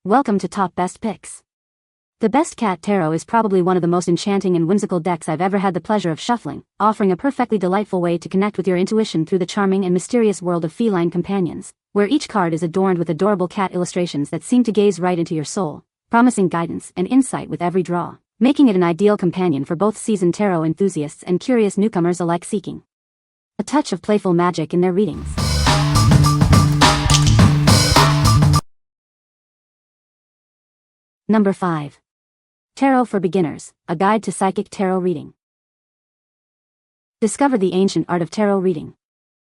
Welcome to Top Best Picks. The Best Cat Tarot is probably one of the most enchanting and whimsical decks I've ever had the pleasure of shuffling, offering a perfectly delightful way to connect with your intuition through the charming and mysterious world of feline companions, where each card is adorned with adorable cat illustrations that seem to gaze right into your soul, promising guidance and insight with every draw, making it an ideal companion for both seasoned tarot enthusiasts and curious newcomers alike seeking a touch of playful magic in their readings. Number 5. Tarot for Beginners, a guide to psychic tarot reading. Discover the ancient art of tarot reading.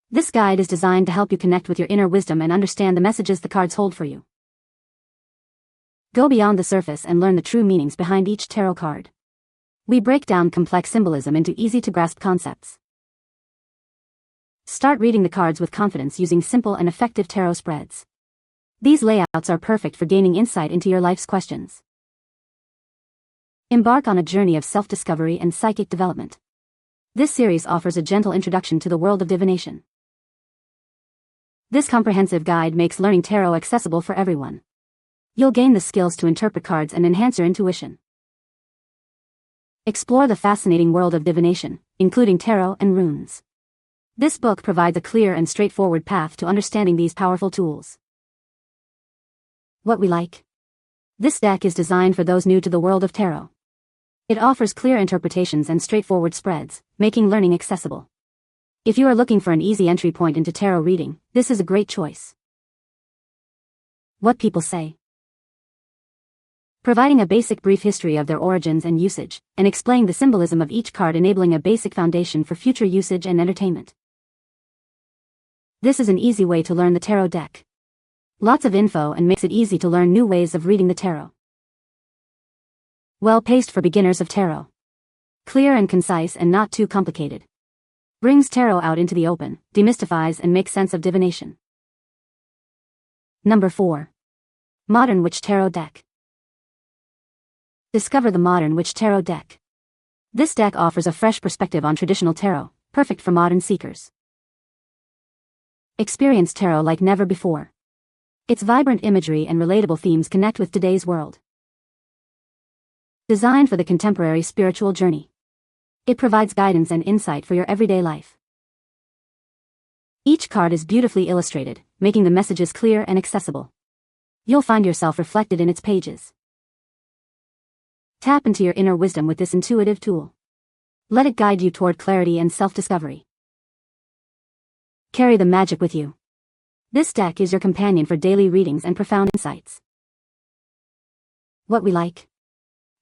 This guide is designed to help you connect with your inner wisdom and understand the messages the cards hold for you. Go beyond the surface and learn the true meanings behind each tarot card. We break down complex symbolism into easy-to-grasp concepts. Start reading the cards with confidence using simple and effective tarot spreads. These layouts are perfect for gaining insight into your life's questions. Embark on a journey of self-discovery and psychic development. This series offers a gentle introduction to the world of divination. This comprehensive guide makes learning tarot accessible for everyone. You'll gain the skills to interpret cards and enhance your intuition. Explore the fascinating world of divination, including tarot and runes. This book provides a clear and straightforward path to understanding these powerful tools. What we like. This deck is designed for those new to the world of tarot. It offers clear interpretations and straightforward spreads, making learning accessible. If you are looking for an easy entry point into tarot reading, this is a great choice. What people say. Providing a basic brief history of their origins and usage, and explaining the symbolism of each card, enabling a basic foundation for future usage and entertainment. This is an easy way to learn the tarot deck. Lots of info and makes it easy to learn new ways of reading the tarot. Well-paced for beginners of tarot. Clear and concise and not too complicated. Brings tarot out into the open, demystifies and makes sense of divination. Number 4. Modern Witch Tarot Deck. Discover the Modern Witch Tarot Deck. This deck offers a fresh perspective on traditional tarot, perfect for modern seekers. Experience tarot like never before. Its vibrant imagery and relatable themes connect with today's world. Designed for the contemporary spiritual journey. It provides guidance and insight for your everyday life. Each card is beautifully illustrated, making the messages clear and accessible. You'll find yourself reflected in its pages. Tap into your inner wisdom with this intuitive tool. Let it guide you toward clarity and self-discovery. Carry the magic with you. This deck is your companion for daily readings and profound insights. What we like.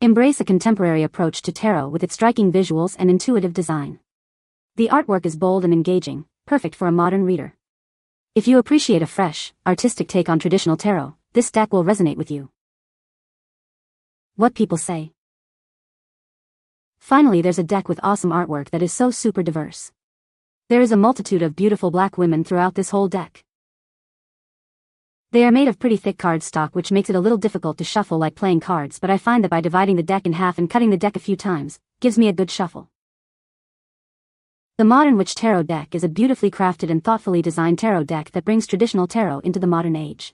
Embrace a contemporary approach to tarot with its striking visuals and intuitive design. The artwork is bold and engaging, perfect for a modern reader. If you appreciate a fresh, artistic take on traditional tarot, this deck will resonate with you. What people say. Finally, there's a deck with awesome artwork that is so super diverse. There is a multitude of beautiful black women throughout this whole deck. They are made of pretty thick cardstock, which makes it a little difficult to shuffle like playing cards, but I find that by dividing the deck in half and cutting the deck a few times, gives me a good shuffle. The Modern Witch Tarot Deck is a beautifully crafted and thoughtfully designed tarot deck that brings traditional tarot into the modern age.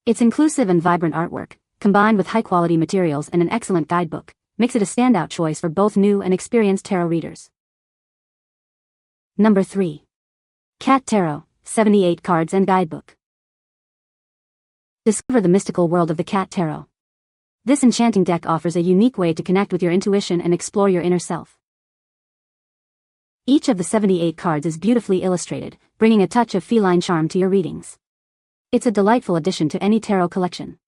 Its inclusive and vibrant artwork, combined with high-quality materials and an excellent guidebook, makes it a standout choice for both new and experienced tarot readers. Number 3. Cat Tarot, 78 Cards and Guidebook. Discover the mystical world of the Cat Tarot. This enchanting deck offers a unique way to connect with your intuition and explore your inner self. Each of the 78 cards is beautifully illustrated, bringing a touch of feline charm to your readings. It's a delightful addition to any tarot collection.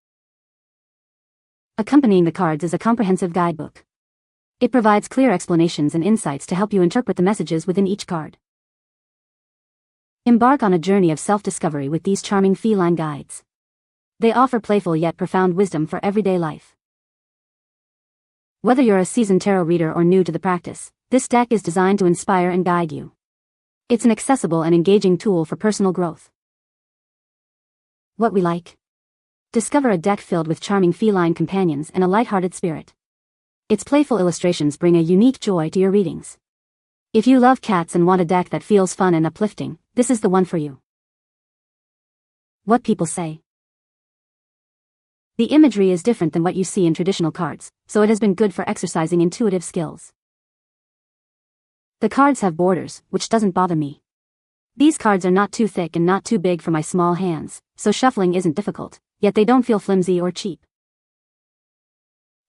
Accompanying the cards is a comprehensive guidebook. It provides clear explanations and insights to help you interpret the messages within each card. Embark on a journey of self-discovery with these charming feline guides. They offer playful yet profound wisdom for everyday life. Whether you're a seasoned tarot reader or new to the practice, this deck is designed to inspire and guide you. It's an accessible and engaging tool for personal growth. What we like. Discover a deck filled with charming feline companions and a light-hearted spirit. Its playful illustrations bring a unique joy to your readings. If you love cats and want a deck that feels fun and uplifting, this is the one for you. What people say. The imagery is different than what you see in traditional cards, so it has been good for exercising intuitive skills. The cards have borders, which doesn't bother me. These cards are not too thick and not too big for my small hands, so shuffling isn't difficult, yet they don't feel flimsy or cheap.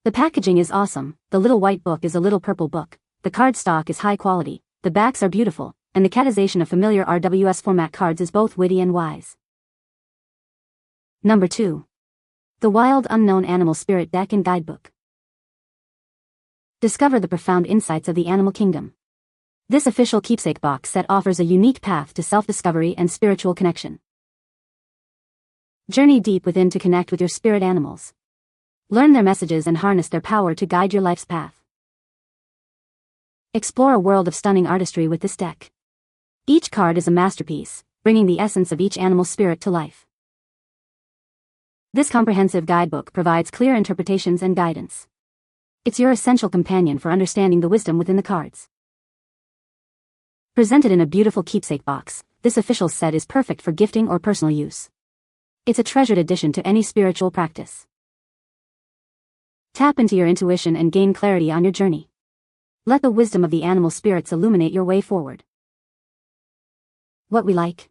The packaging is awesome. The little white book is a little purple book, the cardstock is high quality, the backs are beautiful, and the catization of familiar RWS format cards is both witty and wise. Number 2. The Wild Unknown Animal Spirit Deck and Guidebook. Discover the profound insights of the animal kingdom. This official keepsake box set offers a unique path to self-discovery and spiritual connection. Journey deep within to connect with your spirit animals. Learn their messages and harness their power to guide your life's path. Explore a world of stunning artistry with this deck. Each card is a masterpiece, bringing the essence of each animal spirit to life. This comprehensive guidebook provides clear interpretations and guidance. It's your essential companion for understanding the wisdom within the cards. Presented in a beautiful keepsake box, this official set is perfect for gifting or personal use. It's a treasured addition to any spiritual practice. Tap into your intuition and gain clarity on your journey. Let the wisdom of the animal spirits illuminate your way forward. What we like.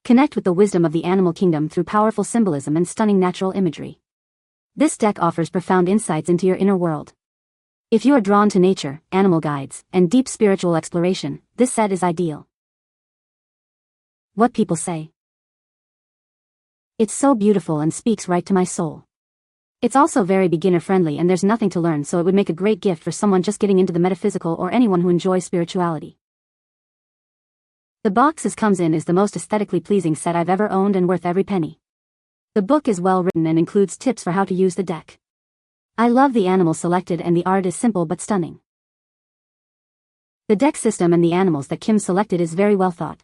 Connect with the wisdom of the animal kingdom through powerful symbolism and stunning natural imagery. This deck offers profound insights into your inner world. If you are drawn to nature, animal guides, and deep spiritual exploration, this set is ideal. What people say. It's so beautiful and speaks right to my soul. It's also very beginner-friendly and there's nothing to learn, so it would make a great gift for someone just getting into the metaphysical or anyone who enjoys spirituality. The box it comes in is the most aesthetically pleasing set I've ever owned and worth every penny. The book is well written and includes tips for how to use the deck. I love the animals selected and the art is simple but stunning. The deck system and the animals that Kim selected is very well thought.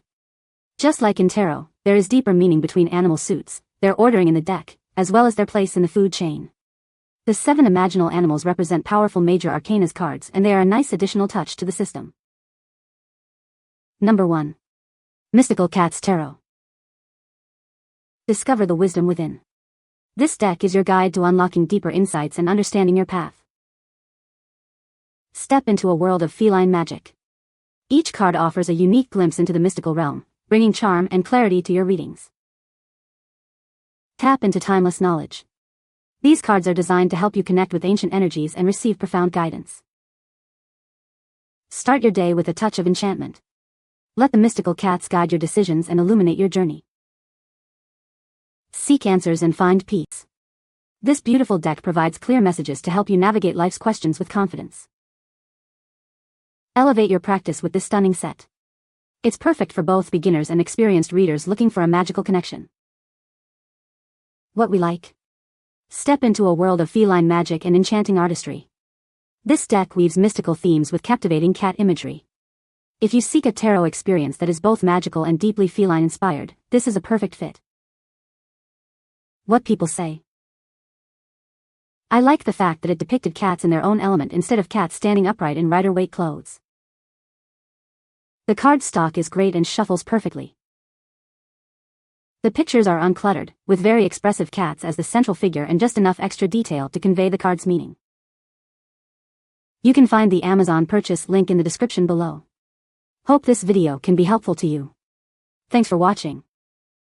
Just like in tarot, there is deeper meaning between animal suits, their ordering in the deck, as well as their place in the food chain. The 7 imaginal animals represent powerful major arcanas cards and they are a nice additional touch to the system. Number 1. Mystical Cats Tarot. Discover the wisdom within. This deck is your guide to unlocking deeper insights and understanding your path. Step into a world of feline magic. Each card offers a unique glimpse into the mystical realm, bringing charm and clarity to your readings. Tap into timeless knowledge. These cards are designed to help you connect with ancient energies and receive profound guidance. Start your day with a touch of enchantment. Let the mystical cats guide your decisions and illuminate your journey. Seek answers and find peace. This beautiful deck provides clear messages to help you navigate life's questions with confidence. Elevate your practice with this stunning set. It's perfect for both beginners and experienced readers looking for a magical connection. What we like. Step into a world of feline magic and enchanting artistry. This deck weaves mystical themes with captivating cat imagery. If you seek a tarot experience that is both magical and deeply feline-inspired, this is a perfect fit. What people say. I like the fact that it depicted cats in their own element instead of cats standing upright in rider-weight clothes. The cardstock is great and shuffles perfectly. The pictures are uncluttered, with very expressive cats as the central figure and just enough extra detail to convey the card's meaning. You can find the Amazon purchase link in the description below. Hope this video can be helpful to you. Thanks for watching.